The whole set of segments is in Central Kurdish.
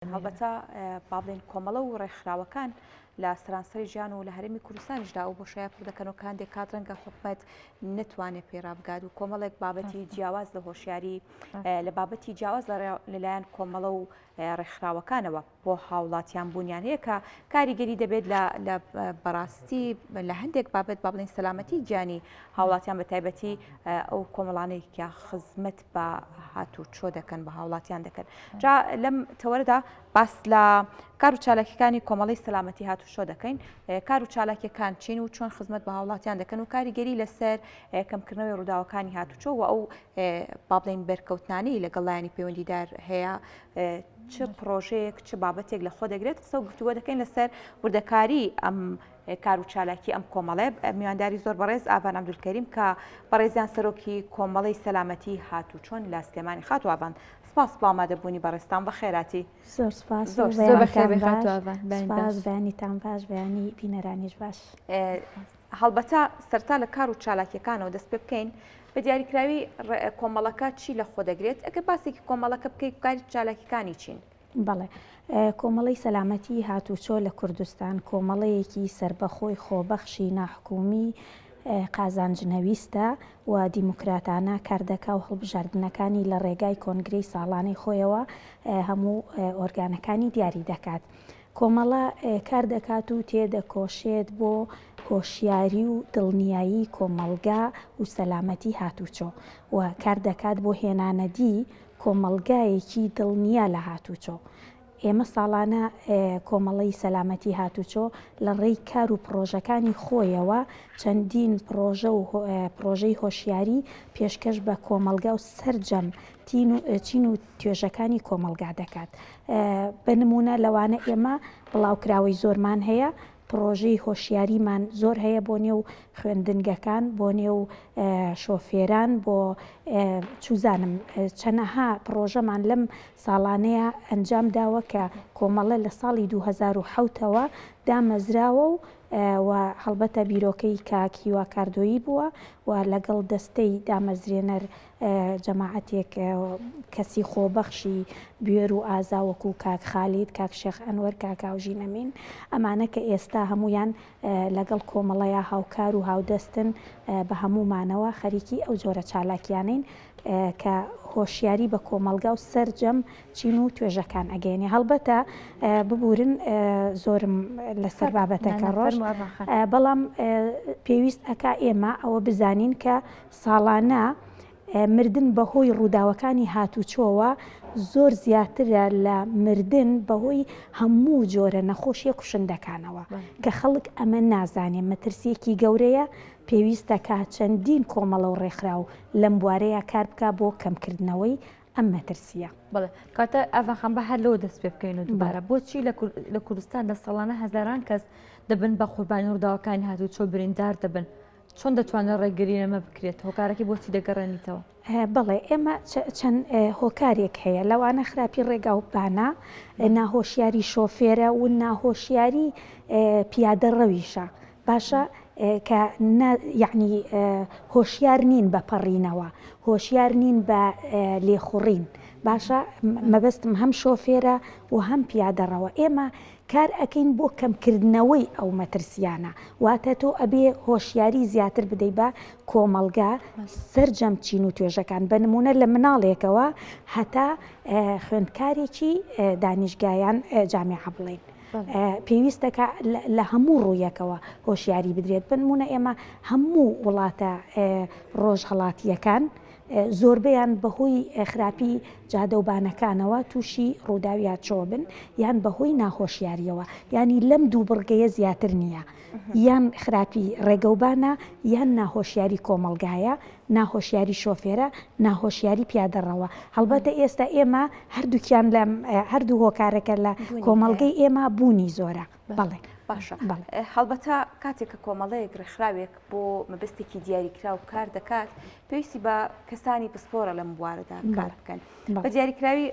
هەڵبەتە با بڵێن کۆمەڵە و ڕێکخراوەکان لە سەرانسەری ژیان و لە هەرێمی کوردستانیشدا و بۆ شایە پڕدەکەن و کاندێک کات ڕەنگە حکومەت نتوانێت پێڕابگات و کۆمەڵێک بابەتی جیاواز لە هۆشیاری لە بابەتی جیاواز لەلایەن کۆمەڵە و ڕێکخراوەکانەوە بۆ هاوڵاتیان بوونیان هەیە کە کاریگەری دەبێت لە بەڕاستی لە هەندێک بابەت با بڵێن سەلامەتی گیانی هاوڵاتیان بە تایبەتی ئەو کۆمەڵانەیەکە خزمەت بە هاتوچۆ دەکەن بە هاوڵاتیان دەکەن. جا لەم تەوەرەدا باس لە کار و چالاکیەکانی کۆمەڵی سەلامەتی هاتوچۆ دەکەین، کار و چالاکیەکان چین و چۆن خزمەت بە هاوڵاتیان دەکەن و کاریگەری لەسەر کەمکردنەوەی ڕووداوەکانی هاتوچۆ و ئەو با بڵێن بەرکەوتنانەی لەگەڵ لایەنی پەیوەندیدار هەیە چ پرۆژەیەک چ بابەتێک لە خۆ دەگرێت قسە و گفتوگۆ دەکەین لەسەر وردەکاری ئەم کار و چالاکی ئەم کۆمەڵێ. میوانداری زۆر بەڕێز ئاڤان عەبدولکەریم کە بەڕێزیان سەرۆکی کۆمەڵەی سەلامەتی هاتوچۆن لە سلێمانی خات و ئاڤان سپاس بۆ ئامادەبوونی بەڕێستان بەخێراتی. زۆر سپاس بەیانیتان باش بەیانی بینەرانیش باش. هەڵبەتە سەرتا لە کار و چالاکیەکانەوە دەست پێ بکەین بە دیاریکراوی کۆمەڵەکە چی لە خۆ دەگرێت ئەگەر باسێکی کۆمەڵەکە بکەیت کاری چالاکیەکانی چین؟ بەڵێ کۆمەڵەی سەلامەتی هاتوچۆ لە کوردستان کۆمەڵەیەکی سربەخۆی خۆبەخشی ناحکومی قازانجنەویستە و دیموکراتانە کاردەکە و هەڵبژاردنەکانی لە ڕێگای کۆنگرەی ساڵانەی خۆیەوە هەموو ئۆرگانەکانی دیاری دەکات. کۆمەڵە کار دەکات و تێدەکۆشێت بۆ هۆشیاری و دڵنیایی کۆمەلگا و سەلامەتی هاتوچۆ و کار دەکات بۆ هێنانەدی کۆمەلگایەکی دڵنیە لە هاتوچۆ. ئێمە ساڵانە کۆمەڵەی سەلامەتی هاتوچۆ لە ڕێی کار و پرۆژەکانی خۆیەوە چەندین پرۆژە و پرۆژەی هۆشیاری پێشکەش بە کۆمەلگا و سەرجەم چین و توێژەکانی کۆمەلگا دەکات. بە نمونە لەوانە ئێمە بڵاوکراوەی زۆرمان هەیە، پرۆژەی هۆشیاریمان زۆر هەیە بۆ نێو خوێندنگەکان، بۆ نێو شۆفێران، بۆ چوزانم چەنەها پرۆژەمان لەم ساڵانەیە ئەنجام داوە کە کۆمەڵە لە ساڵی 2007ەوە دامەزراوە و هەڵبەتە بیرۆکەی کاکیوا کاردۆیی بووە و لەگەڵ دەستەی دامەزرێنەر جەماعەتێک کەسی خۆبەخشی بوێر و ئازاوەکو کاک خالید، کاک شێخ ئەنوەر، کاکاوژی نەمین، ئەمانە کە ئێستا هەمویان لەگەڵ کۆمەڵەیە هاوکار و هاودەستن بە هەمومانەوە خەریکی ئەو جۆرە چالاکیانین کە هۆشیاری بە کۆمەلگا و سەرجەم چین و توێژەکان ئەگەینێ. هەڵبەتە ببورن زۆرم لەسەر بابەتەکە ڕۆژ، بەڵام پێویست ئەکا ئێمە ئەوە بزانین کە ساڵانە مردن بەهۆی ڕووداوەکانی هاتوچۆوە زۆر زیاترە لە مردن بەهۆی هەموو جۆرە نەخۆشیە کوشندەکانەوە کە خەڵک ئەمە نازانێ مەترسیەکی گەورەیە. پێویستەکە چەندین کۆمەڵە و ڕێکخراو لەم بوارەیە کار بکە بۆ کەمکردنەوەی ئەم مەترسیە. بڵێ کاتە ئەڤەخەم بە هەر لەوە دەست پێ بکەین و دووبارە بۆچی لە کوردستان لە ساڵانە هەزاران کەس دەبن بە قوربانی ڕووداوەکانی هاتوچۆ بریندار دەبن؟ چۆن دەتوانێت ڕێگرین ئەمە بکرێت؟ هۆکارەکەی بۆچی دەگەڕێنیتەوە؟ بەڵێ ئێمە چەند هۆکارێک هەیە، لەوانە خراپی ڕێگا و بانە، ناهۆشیاری شۆفێرە و ناهۆشیاری پیادەڕەویشە. باشە کە یعنی هۆشیار نین بە پەڕینەوە، هۆشیار نین بە لێخوڕین. باشە مەبەستم هەم شۆفێرە و هەم پیادەڕەوە. ئێمە کار ئەەکەین بۆ کەمکردنەوەی ئەو مەترسیانە، واتە تۆ ئەبێ هۆشیاری زیاتر بدەی بە کۆمەلگا سەرجەم چین و توێژەکان. بە نمونە لە مناڵێکەوە هەتا خوێندکارێکی دانیشگایان جامعە بڵێن پێویستەکە لە هەموو ڕوویەکەوە هۆشیاری بدرێت. بنمونە ئێمە هەموو وڵاتە ڕۆژهەڵاتیەکان زۆربیان بەهۆی خراپی جادەوبانەکانەوە تووشی ڕووداوی چۆ بن یان بەهۆی ناهۆشیاریەوە، ینی لەم دوو بڕگەیە زیاتر نییە، یان خراپی ڕێگەوبانە یان ناهۆشیاری کۆمەلگایە، ناهۆشیاری شۆفێرە، ناهۆشیاری پیادەڕەوە. هەڵبەتە ئێستا ئێمە هەردووکیان هەردوو هۆکارەکە لە کۆمەلگەی ئێمە بوونی زۆرە. بەڵێ باشە هەڵبەتە کاتێک کە کۆمەڵەیەک ڕێکخراوێک بۆ مەبەستێکی دیاریکرا و کار دەکات پێویستی بە کەسانی پسپۆرە لەم بوارەدا کار بکەن بە دیاریکراوی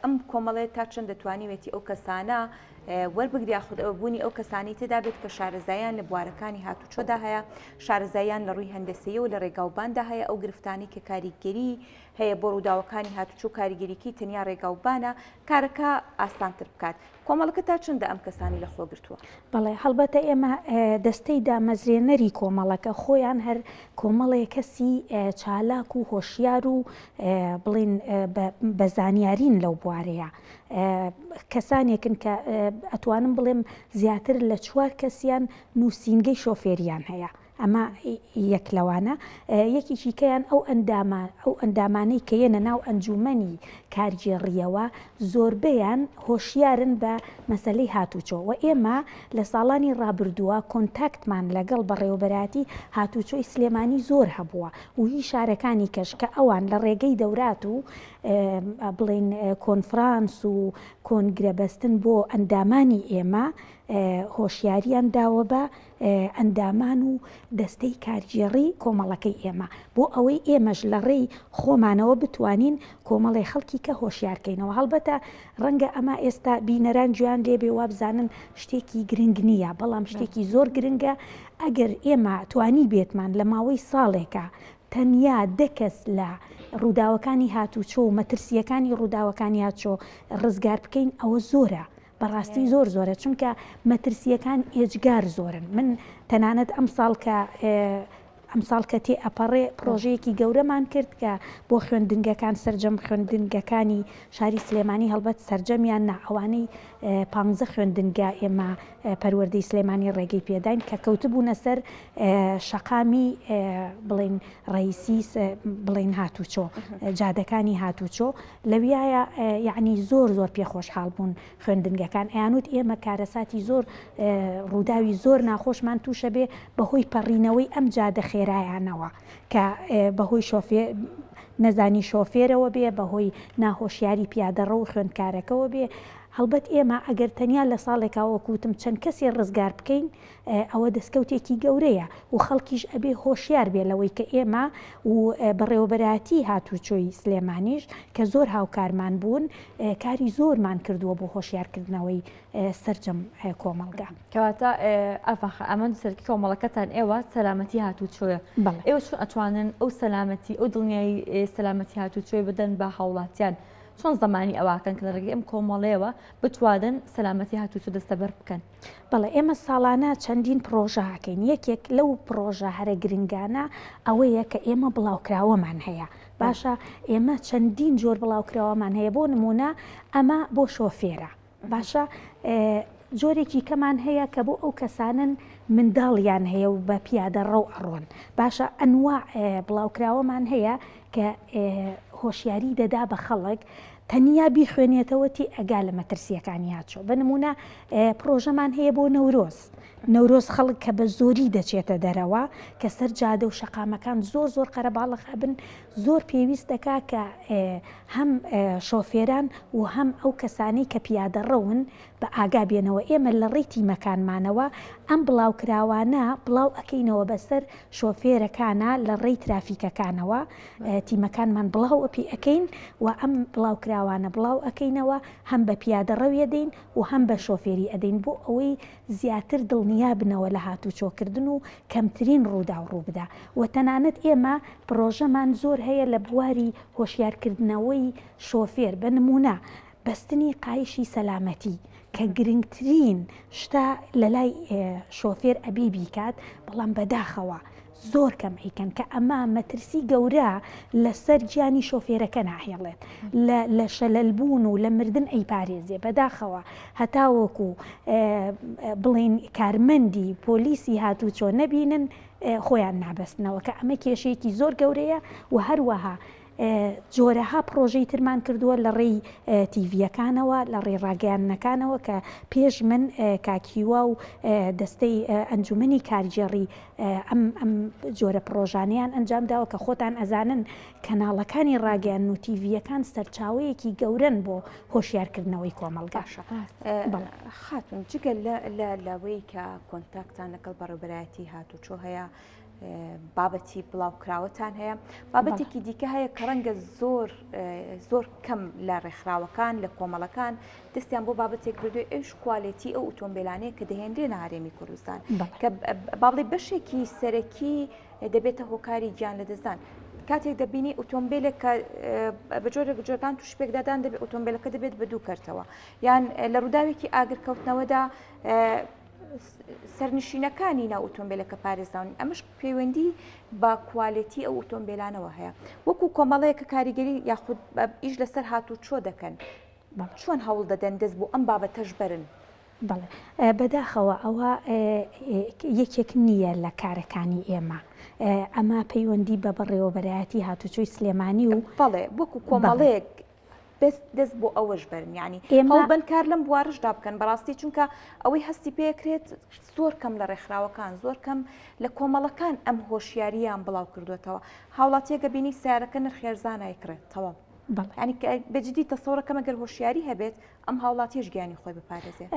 ئەم کۆمەڵەیە تا چەند دەتوانیوێتی ئەو کەسانە وەربگریا خودبوونی ئەو کەسانی تێدا بێت کە شارەزایان لە بوارەکانی هاتوچۆدا هەیە شارەزایان لە ڕووی هەندەسەیە و لە ڕێگاوباندا هەیە ئەو گرفتانی کە کاریگەری هەیە بۆ ڕووداوەکانی هاتوچۆ کاریگەریکی تەنیا ڕێگاوبانە کارەکە ئاسانتر بکات کۆمەڵەکە تا چەندە ئەم کەسانی لە خۆ گرتووە بەڵێ هەڵبەتە ئێمە دەستەی دامەزرێنەری کۆمەڵەکە خۆیان هەر کۆمەڵێک کەسی چالاک و هۆشیار و بڵین بە زانیارین لەو بوارەیە کەسانێکن کە ئەتوانم بڵێم زیاتر لە 4 کەسیان نووسینگەی شۆفێریان هەیە ئەمە یەک لەوانە یەکیشی کەیان ئەو ئەندامانەی کە یەنە ناو ئەنجومەنی کارگێڕیەوە زۆربەیان هۆشیارن بە مەسەلەی هاتوچۆ و ئێمە لە ساڵانی ڕابردووە کۆنتاکتمان لەگەڵ بەڕێوەبەراتی هاتوچۆی سلێمانی زۆر هەبووە و هی شارەکانی کەش کە ئەوان لە ڕێگەی دەورات و بڵین کۆنفرانس و کۆنگرەبەستن بۆ ئەندامانی ئێمە هۆشیاریان داوە بە ئەندامان و دەستەی کارگێڕی کۆمەڵەکەی ئێمە بۆ ئەوەی ئێمەش لە ڕێی خۆمانەوە بتوانین کۆمەڵی خەڵکی کە هۆشیارکەینەوە هەڵبەتە ڕەنگە ئەمە ئێستا بینەران گویان لێبێ وا بزانن شتێکی گرنگ نییە بەڵام شتێکی زۆر گرنگە ئەگەر ئێمە توانی بێتمان لە ماوەی ساڵێکە تەنیا 10 کەس لە ڕووداوەکانی هاتوچۆ و مەترسیەکانی ڕووداوەکانی هاتوچۆ ڕزگار بکەین ئەوە زۆرە بەڕاستی زۆر زۆرە چونکە مەترسیەکان ئێجگار زۆرن من تەنانەت ئەم ساڵ کە تێ ئەپەڕێ پرۆژەیەکی گەورەمان کرد کە بۆ خوێندنگەکان سەرجەم خوێندنگەکانی شاری سلێمانی هەڵبەت سەرجەمیان ئەوانەی 15 خوێندنگە ئێمە پەروەردەی سلێمانی ڕێگەی پێداین کە کەوتبوونە سەر شەقامی بڵین ڕئیسی بڵین هاتوچۆ جادەکانی هاتوچۆ لەویایە یعنی زۆر پێخۆشحاڵ بوون خوێندنگەکان ئەیانوت ئێمە کارەساتی زۆر ڕووداوی زۆر ناخۆشمان تووشە بێ بەهۆی پەڕینەوەی ئەم جادە خێرایانەوە کە بەهۆی نەزانی شۆفێرەوە بێ بەهۆی ناهۆشیاری پیادەڕە و خوێندکارەکەەوە بێ هەڵبەت ئێمە ئەگەر تەنیا لە ساڵێکاوە کوتم چەند کەسێ ڕزگار بکەین ئەوە دەستکەوتێکی گەورەیە و خەڵکیش ئەبێ هۆشیار بێ لەوەی کە ئێمە و بەڕێوەبەراتی هاتوچۆی سلێمانیش کە زۆر هاوکارمان بوون کاری زۆرمان کردووە بۆ هۆشیارکردنەوەی سەرجەم کۆمەڵگا کەواتە ئەمە سەرکی کۆمەڵەکەتان ئێوە سەلامەتی هاتوچۆیە ئێوە چۆن ئەتوانن ئەو سەلامەتی ئەو دڵنیایی سەلامەتی هاتوچۆی بدەن بە هاوڵاتیان چۆن زمانی ئەواکەن کە لەڕێگەی ئەم کۆمەڵەیەوە بتوانن سەلامەتی هاتوچۆ دەستەبەر بکەن بەڵێ ئێمە ساڵانە چەندین پرۆژە هاکەین یەکێک لەو پرۆژە هەرە گرنگانە ئەوەیە کە ئێمە بڵاوکراوەمان هەیە باشە ئێمە چەندین جۆر بڵاوکراوەمان هەیە بۆ نمونە ئەمە بۆ شۆفێرە باشە جۆرێکی کەمان هەیە کە بۆ ئەو کەسانن منداڵیان هەیە و بە پیادەڕە و ئەڕۆن باشە ئەنواع بڵاوکراوەمان هەیە کە هۆشیاری دەدا بە خەڵک تەنیا بیخوێنێتەوەتی ئەگا لە مەترسیەکانی هاتچۆ بنمونە پرۆژەمان هەیە بۆ نەورۆز خەڵک کە بە زۆری دەچێتە دەرەوە کە سەر جادە و شەقامەکان زۆر قەرەباڵغ هەبن زۆر پێویست دەکا کە هەم شۆفێران و هەم ئەو کەسانی کە پیادەڕەون بە ئاگا بێنەوە ئێمە لە ڕێی تیمەکانمانەوە ئەم بڵاوکراوانە بڵاو ئەەکەینەوە بەسەر شۆفێرەکانە لە ڕێی ترافیکەکانەوە تیمەکانمان بڵاو ئەپی ئەەکەین و ئەم بڵاوکراوانە بڵاو ئەەکەینەوە هەم بە پیادەڕەویە دەین و هەم بە شۆفێری ئەدەین بۆ ئەوەی زیاتر دڵنیا بنەوە لە هاتوچۆکردن و کەمترین ڕوودا و ڕووبدا و تەنانەت ئێمە پرۆژەمان زۆر هەیە لە بواری هۆشیارکردنەوەی شۆفێر بە نمونە بەستنی قایشی سەلامەتی کە گرنگترین شتا لە لای شۆفێر ئەبێ بیکات بەڵام بەداخەوە زۆر کەم ئەیکەن کە ئەمە مەترسی گەورە لەسەر گیانی شۆفێرەکە ناهێڵێت لە شەلەلبوون و لە مردن ئەی پارێزێ بەداخەوە هەتاوەکو بڵین کارمەندی پۆلیسی هاتوچۆ نەبینن خۆیان نابەستنەوە کە ئەمە کێشەیەکی زۆر گەورەیە و هەروەها جۆرەها پرۆژەی ترمان کردووە لە ڕێی تیڤەکانەوە لە ڕێ ڕاگەیاندنەکانەوە کە پێش من کاکیوە و دەستەی ئەنجومنی کارگێڕی ئەم جۆرە پرۆژانیان ئەنجام داوە کە خۆتان ئەزانن کەناڵەکانی ڕاگەیاندن و تیڤەکان سەرچاوەیەکی گەورن بۆ هۆشیارکردنەوەی کۆمەلگا. خاتون جگەل لەوەی کە کۆنتاکتان لەگەڵ بەڕێوەبەرایەتی هاتوچۆ هەیە بابەتی بڵاوکراوەتان هەیە بابەتێکی دیکە هەیە کە ڕەنگە زۆر کەم لە ڕێکخراوەکان لە کۆمەڵەکان دەستیان بۆ بابەتێک بردوێ ئەوش کوالێتی ئەو ئۆتۆمبیلانەیە کە دەهێنرێنە هەرێمی کوردستان کە باڵێ بەشێکی سەرەکی دەبێتە هۆکاری گیان لەدەستدان. کاتێک دەبینی ئۆتۆمبیلێک کە بە جۆرەکان توش پێکدادان دەبێت ئۆتۆمبیلەکە دەبێت بە دوو کەرتەوە یان لە ڕووداوێکی ئاگرکەوتنەوەدا سەرنشینەکانی ناو ئۆتۆمبیلەکە پارێزراون ئەمەش پەیوەندی بە کوالێتی ئەو ئۆتۆمبیلانەوە هەیە وەکو کۆمەڵەیە کە کاریگەری یاخود ئیش لەسەر هاتوچۆ دەکەن چۆن هەوڵ دەدەن دەست بۆ ئەم بابەتەش بەرن. بەڵێ بەداخەوە ئەوە یەکێک نییە لە کارەکانی ئێمە ئەمە پەیوەندی بە بەڕێوەبەرایەتی هاتوچۆی سلێمانی و بەڵێ وەکو کۆمەڵەیەک دەست بۆ ئەوەش برن ینی هەڵبەن کار لەم بوارشدا بکەن بەڕاستی چونکە ئەوەی هەستی پێکرێت زۆر کەم لە ڕێکخراوەکان زۆر کەم لە کۆمەڵەکان ئەم هۆشیاریان بڵاو کردوێتەوە هاوڵاتیەکە بینی سیارەکە نرخێرزان نایکرێت تەواو ینی بەجددی تەسەوڕەکەم ئەگەر هۆشیاری هەبێت ئەم هاوڵاتیش گیانی خۆی بپارێزێت.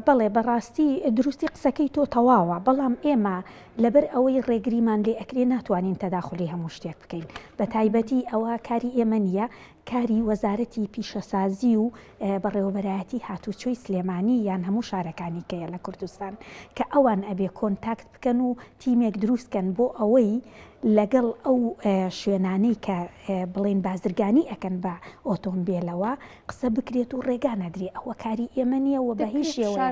بەڵێ بەڕاستی دروستی قسەکەی تۆ تەواوە بەڵام ئێمە لەبەر ئەوەی ڕێگریمان لێ ئەکرێ ناتوانین تەداخلی هەموو شتێک بکەین بە تایبەتی ئەوە کاری ئێمە نییە کاری وەزارەتی پیشەسازی و بەڕێوەبەرایەتی هاتوچۆی سلێمانی یان هەموو شارەکانی کەیە لە کوردستان کە ئەوان ئەبێ کۆنتاکت بکەن و تیمێک دروستکەن بۆ ئەوەی لەگەڵ ئەو شوێنانەی کە بڵێن بازرگانی ئەکەن بە ئۆتۆمبیلەوە قسە بکرێت و ڕێگانەدرێ ئەوە کاری ئێمە نییە و بە هیچ شێوە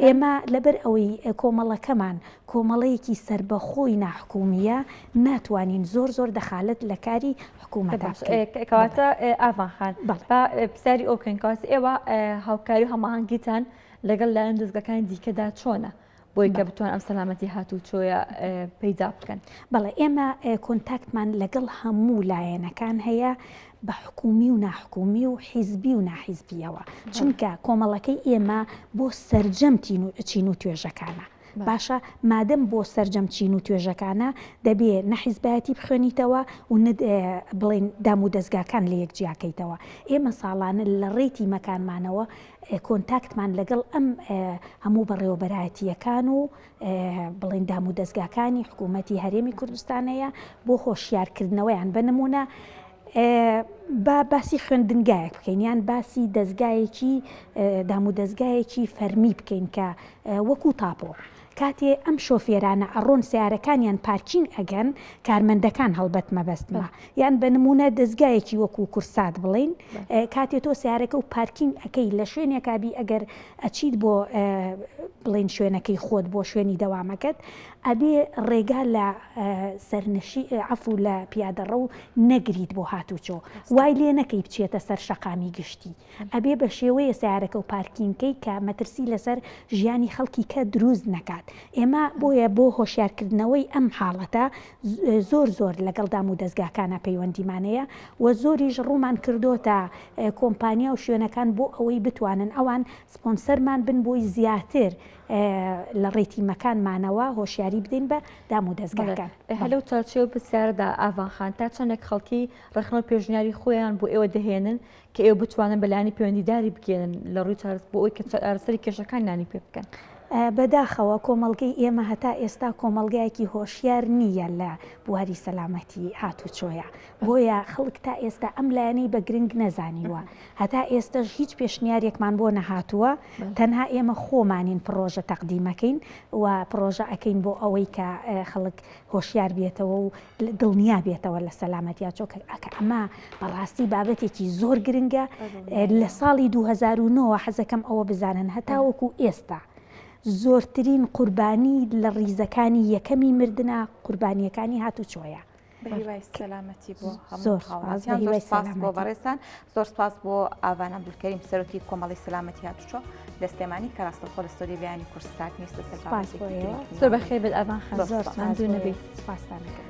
ئێمە لەبەر ئەوەی کۆمەڵەکەمان کۆمەڵەیەکی سربەخۆی ناحکومیە ناتوانین زۆر دەخالت لە کاری حکوومەتکەواتە ئاڤان خان پرسیاری ئۆکەن کاس ئێوە هاوکاری و هەماهەنگیتان لەگەڵ لایەن دەستگاکانی دیکەدا چۆنە بۆی کە بتوان ئەم سەلامەتی هاتوچۆیە پەیدا بکەن. بەڵێ ئێمە کۆنتاکتمان لەگەڵ هەموو لایەنەکان هەیە بە حکومی و ناحکومی و حیزبی و ناحیزبیەوە چونکە کۆمەڵەکەی ئێمە بۆ سەرجەم چین و توێژەکانە باشە مادەم بۆ سەرجەم چین و توێژەکانە دەبێ نەحیزبایەتی بخوێنیتەوە و بڵێن دام و دەستگاکان لە یەک جیاکەیتەوە. ئێمە ساڵانە لە ڕێتی مەکانمانەوە کۆنتاکتمان لەگەڵ ئەم هەموو بەڕێوەبەرایەتیەکان و بڵێن دام و دەستگاکانی حکوومەتی هەرێمی کوردستانەیە بۆ هۆشیارکردنەوەیان بنمونە باسی خوێندنگایەک بکەین یان باسی دەستگایەکی دام و دەستگایەکی فەرمی بکەین کە وەکو تاپۆ کاتێ ئەم شۆفێرانە ئەڕۆن سیارەکانیان پارچین ئەگەن کارمەندەکان هەڵبەت مەبەستمە یان بە نمونە دەستگایەکی وەکو کورسات بڵین کاتێ تۆ سیارەکە و پارکینگ ئەەکەی لە شوێنێکابی ئەگەر ئەچیت بۆ بڵین شوێنەکەی خۆت بۆ شوێنی دەوامەکەت ئەبێ ڕێگا لە سەرنشی عەفو لە پیادەڕە و نەگریت بۆ هاتوچۆ وای لێ نەکەی بچێتە سەر شەقامی گشتی ئەبێ بە شێوەیە سیارەکە و پارکینگکەی کە مەترسی لەسەر ژیانی خەڵکی کە دروست نەکات. ئێمە بۆیە بۆ هۆشیارکردنەوەی ئەم حاڵەتە زۆر لەگەڵ دام و دەستگاکانە پەیوەندیمانەیە و زۆریش ڕوومان کردۆتە کۆمپانیا و شوێنەکان بۆ ئەوەی بتوانن ئەوان سپۆنسەرمان بن بۆی زیاتر لە ڕێتی مەکانمانەوە هۆشیاری بدەین بە دام و دەستگاکان. هەلو چارچێ و پرسیارەدا ئاڤان خان تا چەندێک خەڵکی ڕێخنەوە پێشنیاری خۆیان بۆ ئێوە دەهێنن کە ئێوە بتوانن بەلایانی پەیوەندیداری بگێنن لە ڕووی چارەس بۆ ئەوی کە ئارەسەری کێشەکانیانی پێ بکەن. بەداخەوە کۆمەڵگەی ئێمە هەتا ئێستا کۆمەڵگایەکی هۆشیار نییە لە بواری سەلامەتی هاتوچۆیە بۆیە خەڵک تا ئێستا ئەم لایەنەی بە گرنگ نەزانیوە هەتا ئێستاش هیچ پێشنیارێکمان بۆ نەهاتووە تەنها ئێمە خۆمانین پرۆژە تەقدیمەکەین و پرۆژە ئەەکەین بۆ ئەوەی کە خەڵک هۆشیار بێتەوە و دڵنیا بێتەوە لە سەلامەتیا چۆکە ئەمە بەڕاستی بابەتێکی زۆر گرنگە لە ساڵی 2009 حەزەکەم ئەوە بزانن هەتا وەکو ئێستا زۆرترین قوربانی لە ڕیزەکانی یەکەمی مردنە قوربانیەکانی هاتوچۆیە. بەهیوای سەلامەتی بۆ هەموو هاوڵاتیان زۆر سپاس بۆ بەڕێستان زۆر سپاس بۆ ئاڤان عەبدولکەریم سەرۆکی کۆمەڵی سەلامەتی هاتوچۆ لە سلێمانی کە ڕاستەوخۆ لە ستۆری بەیانی کورسات نیست زۆر بەخێر بێت ئاڤان خان زۆر مەمنون نەبێت. سپاستانەکەم.